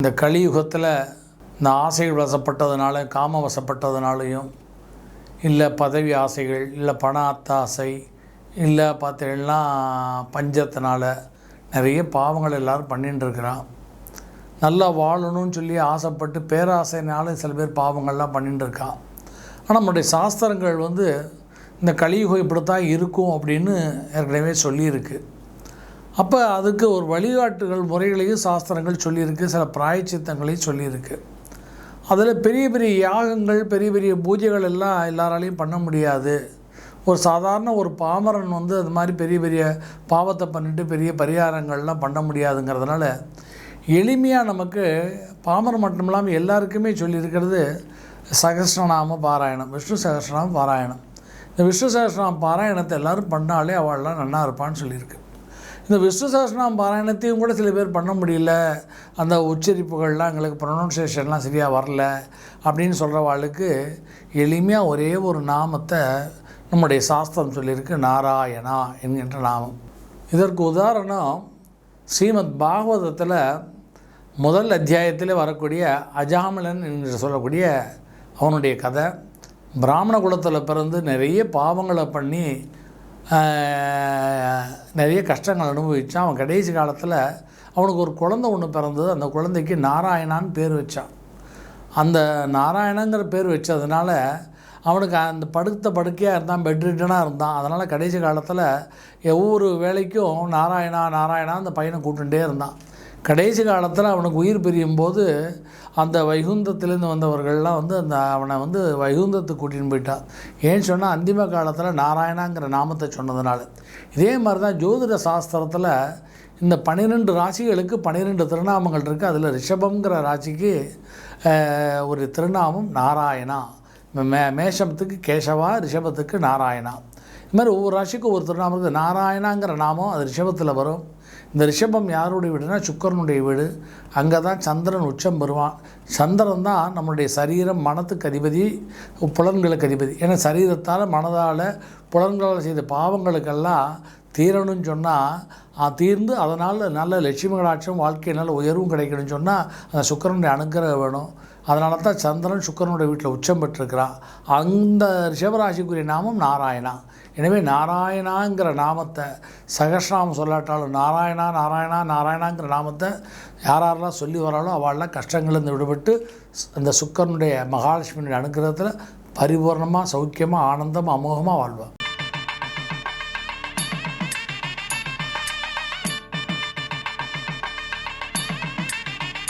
இந்த கலியுகத்தில் இந்த ஆசைகள் வசப்பட்டதுனால, காம வசப்பட்டதுனாலையும், இல்லை பதவி ஆசைகள், இல்லை பண ஆசை, இல்லை பார்த்தீங்கன்னா பஞ்சத்தினால நிறைய பாவங்கள் எல்லோரும் பண்ணிட்டு இருக்கிறான். நல்லா வாழணும்னு சொல்லி ஆசைப்பட்டு பேராசைனால சில பேர் பாவங்கள்லாம் பண்ணிட்டு இருக்கான். ஆனால் நம்முடைய சாஸ்திரங்கள் இந்த கலியுகம் இப்படித்தான் இருக்கும் அப்படின்னு ஏற்கனவே சொல்லியிருக்கு. அப்போ அதுக்கு ஒரு வழிகாட்டுகள் முறைகளையும் சாஸ்திரங்கள் சொல்லியிருக்கு, சில பிராயச்சித்தங்களையும் சொல்லியிருக்கு. அதில் பெரிய பெரிய யாகங்கள், பெரிய பெரிய பூஜைகள் எல்லாம் எல்லாராலையும் பண்ண முடியாது. ஒரு சாதாரண ஒரு பாமரன் அது மாதிரி பெரிய பெரிய பாவத்தை பண்ணிட்டு பெரிய பரிகாரங்கள்லாம் பண்ண முடியாதுங்கிறதுனால எளிமையாக நமக்கு பாமரம் மட்டும் இல்லாமல் எல்லாருக்குமே சொல்லியிருக்கிறது சகஸ்ரநாம பாராயணம், விஷ்ணு சகஸ்ரநாம பாராயணம். இந்த விஷ்ணு சகஸ்ரநாம பாராயணத்தை எல்லோரும் பண்ணாலே அவள்லாம் நல்லா இருப்பான்னு சொல்லியிருக்கு. இந்த விஷ்ணு சகஸ்ரநாம பாராயணத்தையும் கூட சில பேர் பண்ண முடியல, அந்த உச்சரிப்புகள்லாம் எங்களுக்கு ப்ரொனவுன்சியேஷன்லாம் சரியாக வரல அப்படின்னு சொல்கிறவாளுக்கு எளிமையாக ஒரே ஒரு நாமத்தை நம்முடைய சாஸ்திரம் சொல்லியிருக்கு, நாராயணா என்கின்ற நாமம். இதற்கு உதாரணம் ஸ்ரீமத் பாகவதத்தில் முதல் அத்தியாயத்திலே வரக்கூடிய அஜாமலன் என்று சொல்லக்கூடிய அவனுடைய கதை. பிராமண குலத்தில் பிறந்து நிறைய பாவங்களை பண்ணி நிறைய கஷ்டங்கள் அனுபவித்தான். அவன் கடைசி காலத்தில் அவனுக்கு ஒரு குழந்தை ஒன்று பிறந்தது. அந்த குழந்தைக்கு நாராயணான்னு பேர் வச்சான். அந்த நாராயணங்கிற பேர் வச்சதுனால அவனுக்கு அந்த படுக்கையாக இருந்தான், பெட்ரிட்டனாக இருந்தான். அதனால் கடைசி காலத்தில் ஒவ்வொரு வேலைக்கும் நாராயணா நாராயணா அந்த பையனை கூட்டுகிட்டே இருந்தான். கடைசி காலத்தில் அவனுக்கு உயிர் பிரியும் போது அந்த வைகுந்தத்திலேருந்து வந்தவர்கள்லாம் அந்த அவனை வைகுந்தத்துக்கு கூட்டின்னு போயிட்டான். ஏன்னு சொன்னால் அந்திம காலத்தில் நாராயணாங்கிற நாமத்தை சொன்னதுனால. இதே மாதிரி தான் ஜோதிட சாஸ்திரத்தில் இந்த 12 ராசிகளுக்கு 12 திருநாமங்கள் இருக்குது. அதில் ரிஷபங்கிற ராசிக்கு ஒரு திருநாமம் நாராயணா. மேஷத்துக்கு கேசவா, ரிஷபத்துக்கு நாராயணா. இது மாதிரி ஒவ்வொரு ராசிக்கும் ஒரு திருநாமம் இருக்குது. நாராயணாங்கிற நாமம் அது ரிஷபத்தில் வரும். இந்த ரிஷபம் யாருடைய வீடுனா சுக்கரனுடைய வீடு. அங்கே தான் சந்திரன் உச்சம் பெறுவான். சந்திரன் தான் நம்மளுடைய சரீரம், மனத்துக்கு அதிபதி, புலன்களுக்கு அதிபதி. ஏன்னா சரீரத்தால் மனதால் புலன்களால் செய்த பாவங்களுக்கெல்லாம் தீரணும்னு சொன்னால் தீர்ந்து அதனால் நல்ல லட்சுமி கடாட்சம், வாழ்க்கை நல்ல உயர்வும் கிடைக்கணும்னு சொன்னால் அந்த சுக்கரனுடைய அனுக்கிரகம் வேணும். அதனால தான் சந்திரன் சுக்கரனுடைய வீட்டில் உச்சம் பெற்றிருக்கிறான். அந்த ரிஷபராசிக்குரிய நாமம் நாராயணா. எனவே நாராயணாங்கிற நாமத்தை சகஸ்ரநாமம் சொல்லாட்டாலும் நாராயணா நாராயணா நாராயணாங்கிற நாமத்தை யாரெல்லாம் சொல்லி வராலும் அவளெல்லாம் கஷ்டங்கள்லேருந்து விடுபட்டு அந்த சுக்கரனுடைய மகாலட்சுமியுடைய அனுக்கிரகத்தில் பரிபூர்ணமாக, சௌக்கியமாக, ஆனந்தமாக, அமோகமாக வாழ்வாள்.